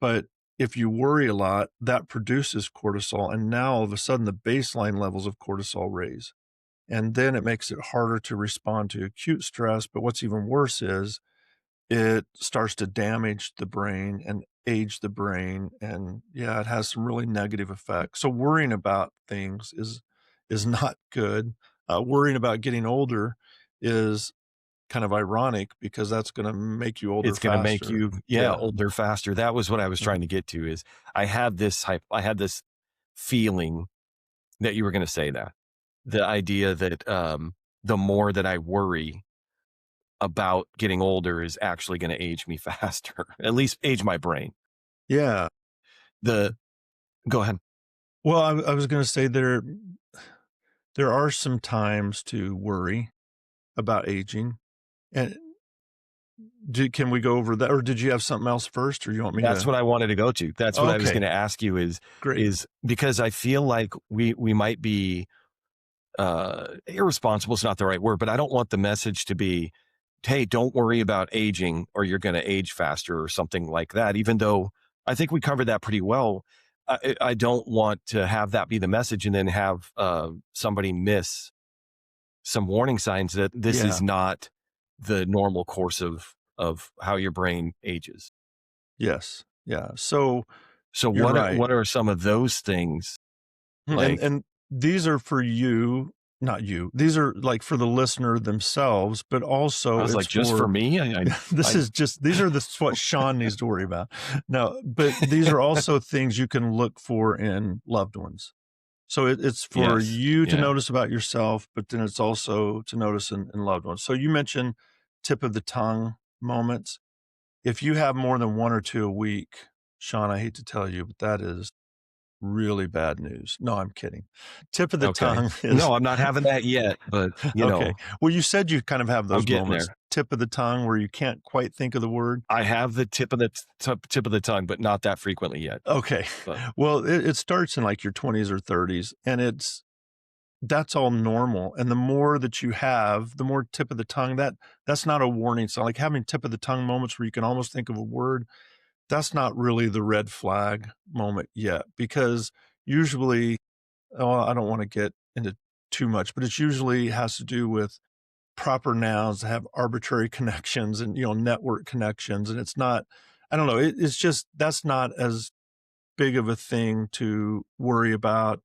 But if you worry a lot, that produces cortisol, and now all of a sudden the baseline levels of cortisol raise. And then it makes it harder to respond to acute stress. But what's even worse is it starts to damage the brain and age the brain. And yeah, it has some really negative effects. So worrying about things is not good. Worrying about getting older is kind of ironic because that's going to make you older It's going to make faster. you, Yeah. older faster. That was what I was trying Mhm. to get to is I had this feeling that you were going to say that. The idea that the more that I worry about getting older is actually going to age me faster, at least age my brain. Yeah. The Go ahead. Well, I was going to say there are some times to worry about aging. And can we go over that, or did you have something else first, or you want me That's to? what I wanted to go to. That's what I was Okay, going to ask you great. is because I feel like we might be irresponsible is not the right word, but I don't want the message to be, hey, don't worry about aging or you're going to age faster or something like that. Even though I think we covered that pretty well. I don't want to have that be the message and then have somebody miss some warning signs that this Yeah. is not the normal course of how your brain ages. Yes. Yeah. So So you're right. what are some of those things? Like, And these are for you, not you. These are like for the listener themselves, but I also was it's like, just for me? these are what Sean needs to worry about. No, but these are also things you can look for in loved ones. So it's for Yes. you to Yeah. notice about yourself, but then it's also to notice in loved ones. So you mentioned tip of the tongue moments. If you have more than one or two a week, Sean, I hate to tell you, but that is really bad news. No, I'm kidding. Tip of the Okay. tongue is No, I'm not having that yet, but okay. Well, you said you kind of have I'm those getting moments. there. Tip of the tongue where you can't quite think of the word. I have the tip of the tongue, but not that frequently yet. Okay. But Well, it starts in like your 20s or 30s, and that's all normal. And the more that you have, the more tip of the tongue, that's not a warning. So like having tip of the tongue moments where you can almost think of a word, that's not really the red flag moment yet, because usually, oh, I don't want to get into too much, but it's usually has to do with proper nouns that have arbitrary connections and, network connections. And it's not, I don't know, it's just, that's not as big of a thing to worry about.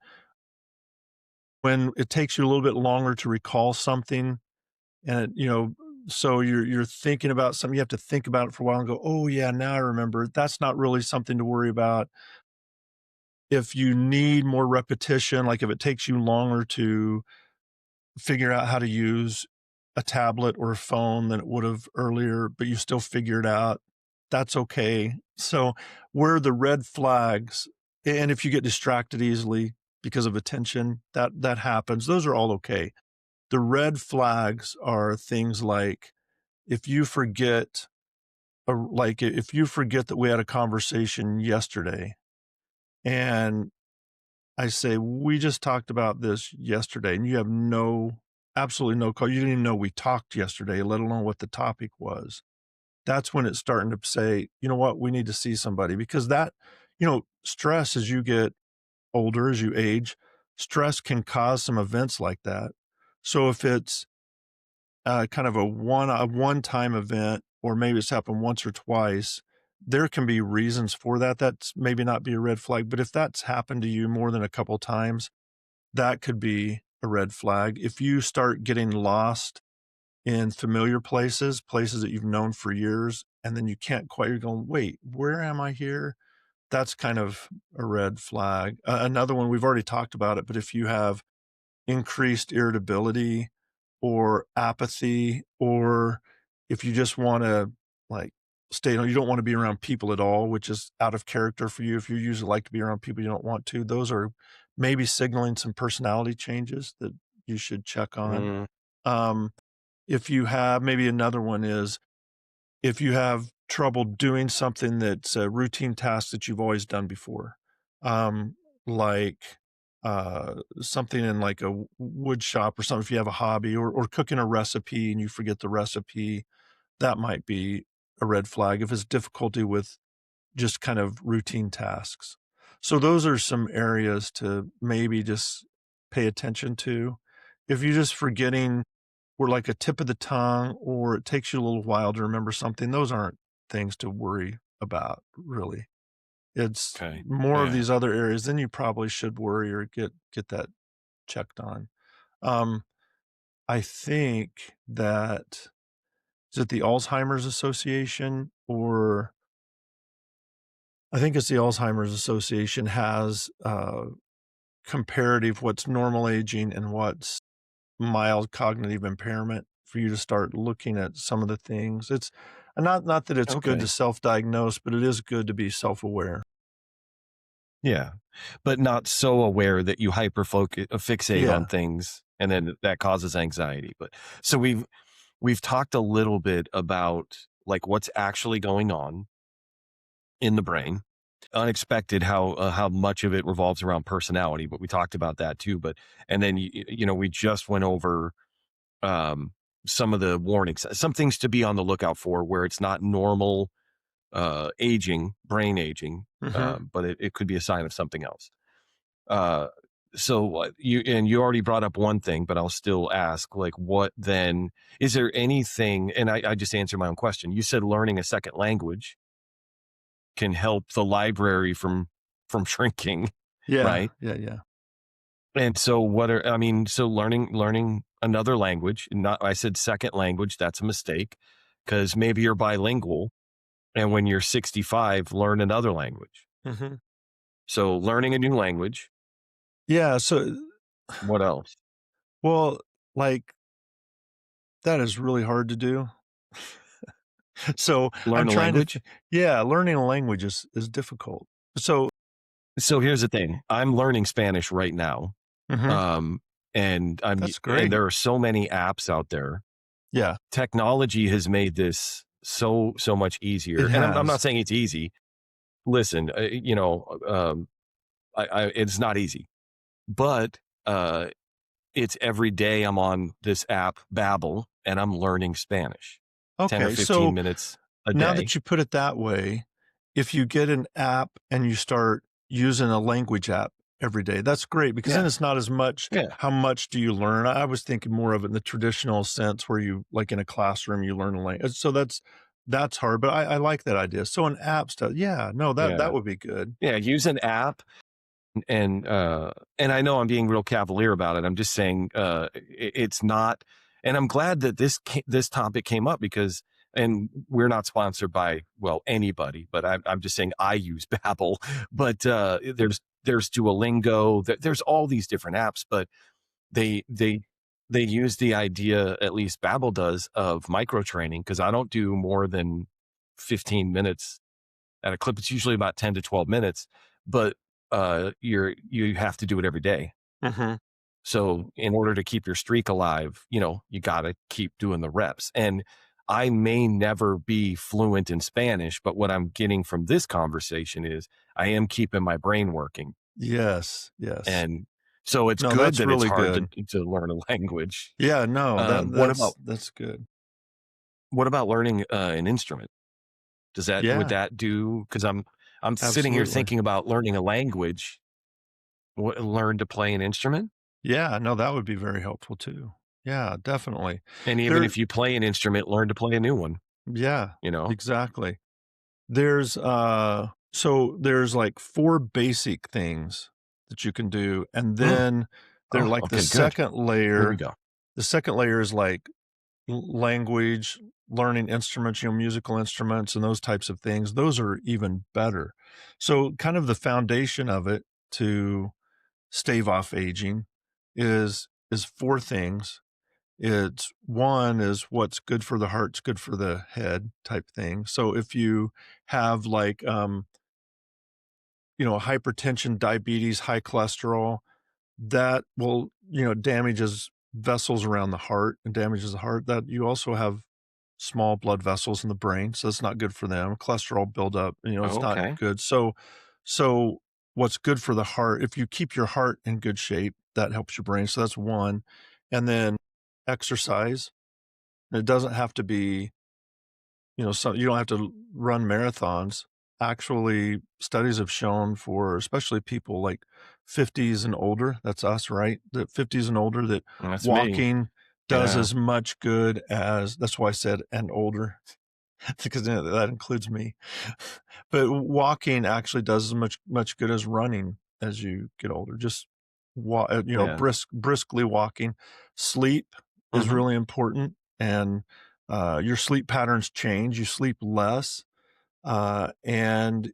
When it takes you a little bit longer to recall something, and so you're thinking about something, you have to think about it for a while and go, oh yeah, now I remember. That's not really something to worry about. If you need more repetition, like if it takes you longer to figure out how to use a tablet or a phone than it would have earlier, but you still figure it out, that's okay. So where the red flags, and if you get distracted easily because of attention, that happens. Those are all okay. The red flags are things like if you forget, if you forget that we had a conversation yesterday, and I say, we just talked about this yesterday, and you have absolutely no call. You didn't even know we talked yesterday, let alone what the topic was. That's when it's starting to say, you know what, we need to see somebody, because that, stress as you get older, as you age, stress can cause some events like that. So if it's kind of a one-time event, or maybe it's happened once or twice, there can be reasons for that. That's maybe not be a red flag, but if that's happened to you more than a couple times, that could be a red flag. If you start getting lost in familiar places that you've known for years, and then you can't quite, you're going, wait, where am I here? That's kind of a red flag. Another one, we've already talked about it, but if you have increased irritability or apathy, or if you just want to like you don't want to be around people at all, which is out of character for you. If you usually like to be around people you don't want to, those are maybe signaling some personality changes that you should check on. mm, Um, if you have, maybe another one is if you have trouble doing something that's a routine task that you've always done before, like something in like a wood shop or something, if you have a hobby, or cooking a recipe and you forget the recipe, that might be a red flag if it's difficulty with just kind of routine tasks. So those are some areas to maybe just pay attention to. If you're just forgetting, or like a tip of the tongue, or it takes you a little while to remember something, those aren't things to worry about, really. It's okay. more of Yeah. these other areas, then you probably should worry or get that checked on. Um, I think that, is it the Alzheimer's Association, or I think it's the Alzheimer's Association has comparative what's normal aging and what's mild cognitive impairment, for you to start looking at some of the things. It's not that it's good to Okay. self-diagnose, but it is good to be self-aware. Yeah. But not so aware that you fixate Yeah. on things and then that causes anxiety. But so we've talked a little bit about like what's actually going on in the brain. Unexpected how much of it revolves around personality, but we talked about that too. But and then we just went over um, some of the warnings, some things to be on the lookout for where it's not normal brain aging, Mm-hmm. but it could be a sign of something else. Uh, So you already brought up one thing, but I'll still ask, like, what then is there anything, and I just answered my own question. You said learning a second language can help the library from shrinking, Yeah, right? yeah. And so so learning another language, not, I said second language, that's a mistake, because maybe you're bilingual and when you're 65, learn another language. Mm-hmm. So learning a new language, Yeah. So, what else? well, like that is really hard to do. So I'm Learn a trying to, language. yeah, learning a language is difficult. So, So here's the thing. I'm learning Spanish right now. mhm, Um, and that's and great. there are so many apps out there. Yeah, Technology has made this so much easier. it And I'm not has. saying it's easy. Listen, it's not easy, but it's every day I'm on this app Babbel and I'm learning Spanish, 10 or Okay. 15 So minutes a now day. that you put it that way, if you get an app and you start using a language app every day, that's great because then Yeah. it's not as much Yeah. how much do you learn. I was thinking more of it in the traditional sense where you like in a classroom you learn a language. So that's hard, but I like that idea. So an app stuff, yeah, no, that Yeah. would be good. Yeah. Use an app. And I know I'm being real cavalier about it. I'm just saying it's not, and I'm glad that this topic came up because, and we're not sponsored by anybody, but I'm just saying I use Babbel, but there's Duolingo, there's all these different apps, but they use the idea, at least Babbel does, of micro training, because I don't do more than 15 minutes at a clip. It's usually about 10 to 12 minutes, but you have to do it every day. Mm-hmm. So in order to keep your streak alive, you got to keep doing the reps. And I may never be fluent in Spanish, but what I'm getting from this conversation is I am keeping my brain working. Yes. And so it's No, good that's that it's really hard good. to learn a language. Yeah, no, that's good. What about learning an instrument? Would Yeah, that do? Because I'm sitting here absolutely. thinking about learning a language. Learn to play an instrument? Yeah, no, that would be very helpful too. Yeah, definitely. And even There if you play an instrument, learn to play a new one, Yeah, you know? exactly. There's like 4 basic things that you can do, and Mm. then they're Oh, like okay, good. Here we go. the second layer is like language, learning instruments, musical instruments and those types of things. Those are even better. So kind of the foundation of it to stave off aging is 4 things. It's one is what's good for the heart's good for the head type thing. So if you have like hypertension, diabetes, high cholesterol, that will, damages vessels around the heart and damages the heart. That you also have small blood vessels in the brain, so it's not good for them. Cholesterol buildup, it's Oh, not okay. good. So what's good for the heart, if you keep your heart in good shape, that helps your brain. So that's one. And then exercise. It doesn't have to be, so you don't have to run marathons. Actually, studies have shown for especially people like 50s and older, that's us, right? That 50s and older, that That's me. walking does Yeah. as much good as, that's why I said and older, because that includes me. But walking actually does as much good as running as you get older. Just Yeah. briskly walking. Sleep is Mhm. really important, and your sleep patterns change. You sleep less, and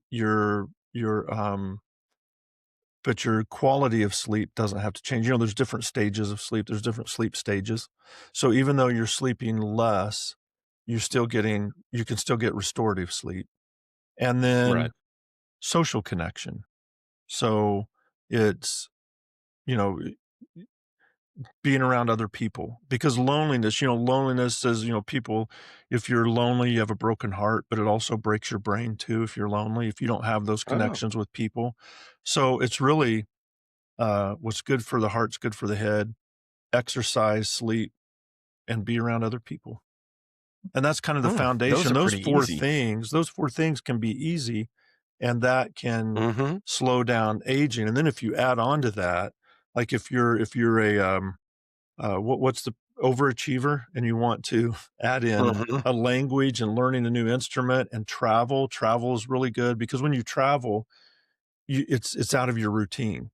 but your quality of sleep doesn't have to change. There's different stages of sleep. There's different sleep stages. So even though you're sleeping less, you can still get restorative sleep. And Right. then social connection. So it's, you know, being around other people, because loneliness says, people, if you're lonely, you have a broken heart, but it also breaks your brain too. If you're lonely, if you don't have those Oh. connections with people. So it's really, what's good for the heart's good for the head. Exercise, sleep, and be around other people. And that's kind of the Those foundation. are pretty easy. Those 4 things can be easy, and that can Mhm. slow down aging. And then if you add on to that, Like if you're a what's the overachiever and you want to add in Mhm. a language and learning a new instrument and travel is really good because when you travel, it's out of your routine.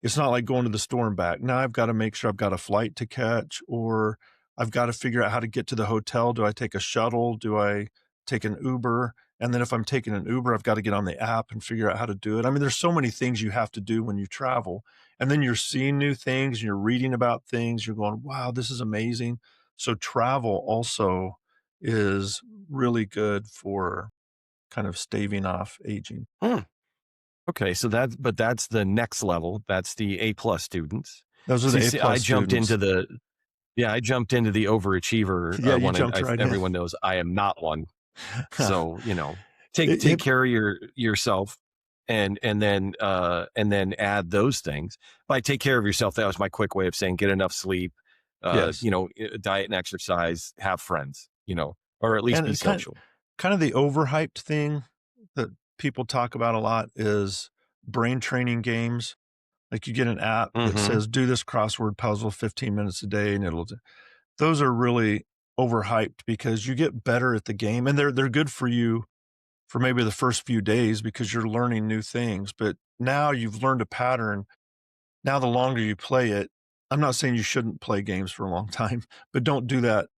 It's not like going to the store and back. Now I've got to make sure I've got a flight to catch, or I've got to figure out how to get to the hotel. Do I take a shuttle? Do I take an Uber? And then if I'm taking an Uber, I've got to get on the app and figure out how to do it. I mean, there's so many things you have to do when you travel. And then you're seeing new things, you're reading about things, you're going, wow, this is amazing. So travel also is really good for kind of staving off aging. Hmm. Okay, so that's the next level. That's the A+ students. Those are the See, I A-plus jumped students. into I jumped into the overachiever Yeah, you one. jumped right in. Everyone knows I am not one. So, take It take it care of yourself and then add those things. By take care of yourself, that was my quick way of saying get enough sleep, yes. diet and exercise, have friends, or at least And be it kind social. kind of the overhyped thing that people talk about a lot is brain training games. Like you get an app that Mhm. says, "Do this crossword puzzle 15 minutes a day," and it'll those are really overhyped because you get better at the game, and they're good for you for maybe the first few days because you're learning new things, but now you've learned a pattern. Now the longer you play it, I'm not saying you shouldn't play games for a long time, but don't do that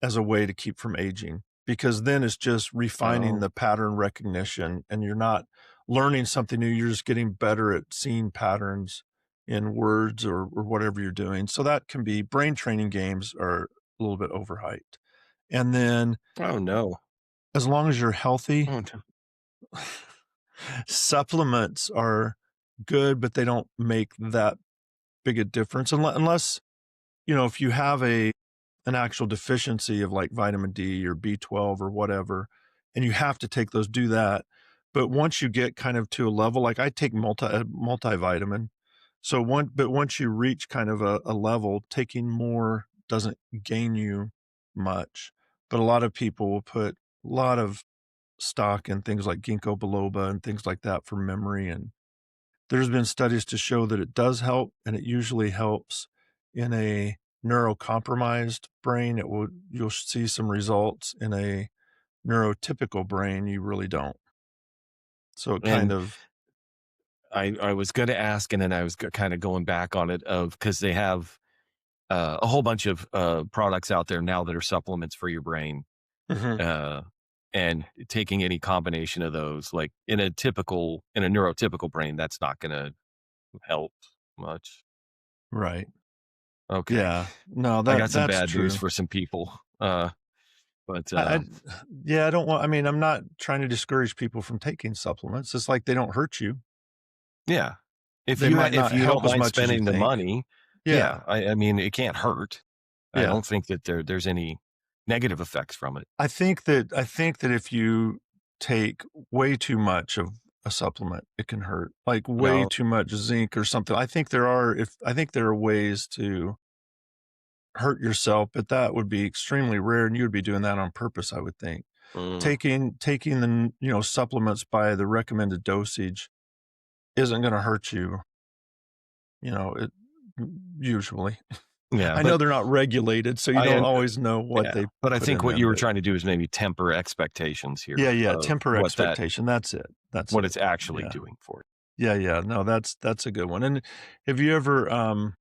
as a way to keep from aging because then it's just refining Oh. the pattern recognition and you're not learning something new. You're just getting better at seeing patterns in words or whatever you're doing. So that can be brain training games are a little bit overhyped. And then Oh, no. as long as you're healthy, Oh, no. supplements are good, but they don't make that big a difference unless, if you have an actual deficiency of like vitamin D or B12 or whatever, and you have to take those, do that. But once you get kind of to a level, like I take multivitamin. So but once you reach kind of a level, taking more doesn't gain you much. But a lot of people will put a lot of stock in things like ginkgo biloba and things like that for memory. And there's been studies to show that it does help, and it usually helps in a neurocompromised brain. You'll see some results in a neurotypical brain. You really don't. So it kind And of, I was going to ask, and then I was kind of going back on it because they have a whole bunch of products out there now that are supplements for your brain. Mhm. Uh, and taking any combination of those, like in a neurotypical brain, that's not going to help much. Right. Okay. Yeah. No, I got some that's bad news true. for some people. But I yeah, I don't want, I mean, I'm not trying to discourage people from taking supplements. It's like they don't hurt you. yeah, They might if not you don't help as mind much as you spending the think. money, Yeah. yeah, I mean, it can't hurt. I Yeah. don't think that there's any negative effects from it. I think that if you take way too much of a supplement, it can hurt. Like way No, too much zinc or something. I think there are ways to hurt yourself, but that would be extremely rare and you would be doing that on purpose, I would think. mm, Taking the, supplements by the recommended dosage isn't going to hurt you, it usually. yeah, I know they're not regulated, so you I don't am. always know what Yeah, they but I put think in what them, you were but trying to do is maybe temper expectations yeah, here yeah, of temper expectation. That's it. That's what it. it's actually Yeah. doing for Yeah, yeah. No, that's a good one. And have you ever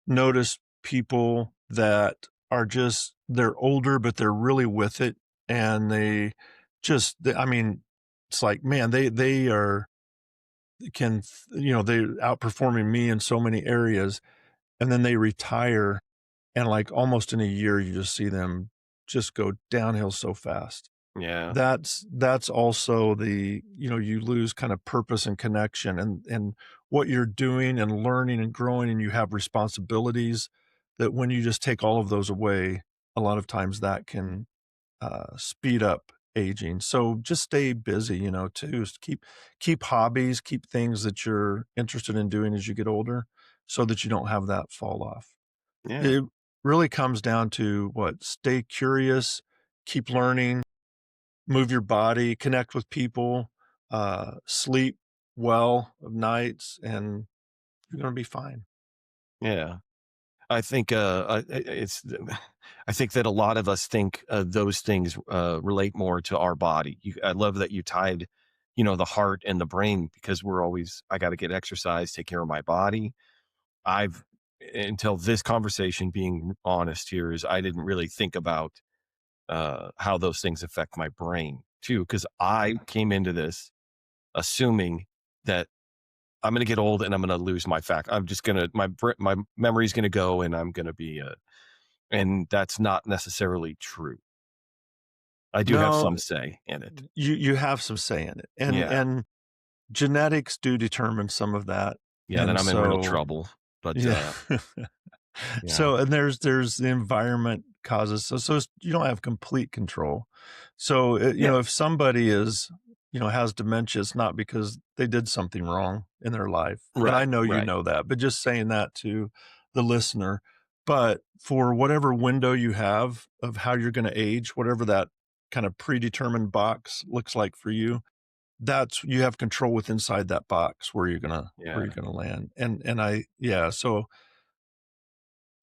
noticed people that are just they're older, but they're really with it, and I mean, it's like, man, they are can they're outperforming me in so many areas, and then they retire, and like almost in a year, you just see them just go downhill so fast. you. Yeah, That's also you lose kind of purpose and connection and what you're doing and learning and growing, and you have responsibilities that when you just take all of those away, a lot of times that can speed up aging. So just stay busy, too. Keep hobbies, keep things that you're interested in doing as you get older so that you don't have that fall off. yeah, It really comes down to what? Stay curious, keep learning, move your body, connect with people, sleep well of nights, and you're going to be fine. Yeah. I think it's I think that a lot of us think those things relate more to our body. I love that you tied, the heart and the brain because we're always I got to get exercise, take care of my body. I've until this conversation, being honest here, is I didn't really think about how those things affect my brain too, because I came into this assuming that I'm going to get old and I'm going to lose my fact. I'm just going to my memory's going to go and I'm going to be and that's not necessarily true. I do have No, some say in it. you have some say in it, and Yeah. genetics do determine some of that, Yeah, then and I'm in real so trouble. But yeah. yeah. So, and there's the environment causes, you don't have complete control. So, Yeah. if somebody has dementia, it's not because they did something wrong in their life. And I Right. know you Right. know that, but just saying that to the listener. But for whatever window you have of how you're going to age, whatever that kind of predetermined box looks like for you, that's you have control with inside that box where Yeah. you're gonna land. So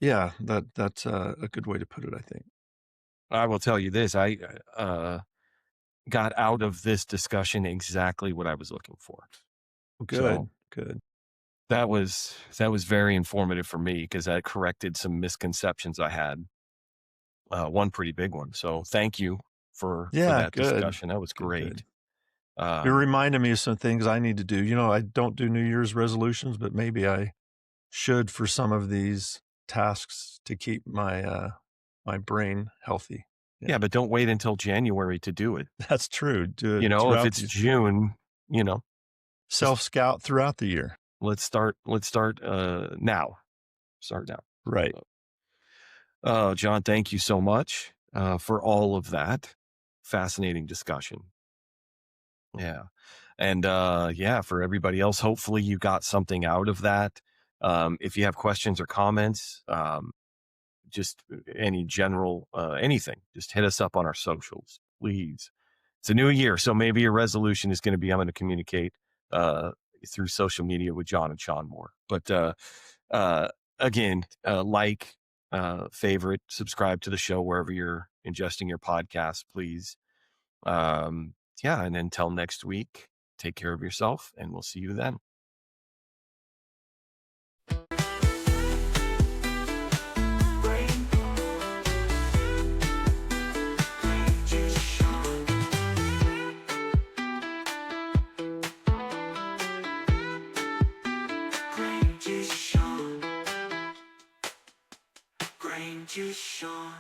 yeah, that's a good way to put it, I think. I will tell you this. I got out of this discussion exactly what I was looking for. So Good, good. that was very informative for me because that corrected some misconceptions I had. One pretty big one. So thank you for Yeah, that good. discussion. That was Good, good. great. It Um, reminded me of some things I need to do. I don't do New Year's resolutions, but maybe I should for some of these tasks to keep my brain healthy. yeah, Yeah. but don't wait until January to do it. That's true. Do it If throughout it's the June, just self-scout throughout the year. let's start now. Start now. Right. John, thank you so much for all of that fascinating discussion. Yeah. And yeah, for everybody else, hopefully you got something out of that. If you have questions or comments, just any general anything, just hit us up on our socials, please. It's a new year, so maybe your resolution is going to be I'm going to communicate uh, through social media with John and Sean more. But uh, again, favorite, subscribe to the show wherever you're ingesting your podcast, please. Yeah, and until next week, take care of yourself, and we'll see you then. Brain juice Sean. Brain juice Sean. Brain juice Sean.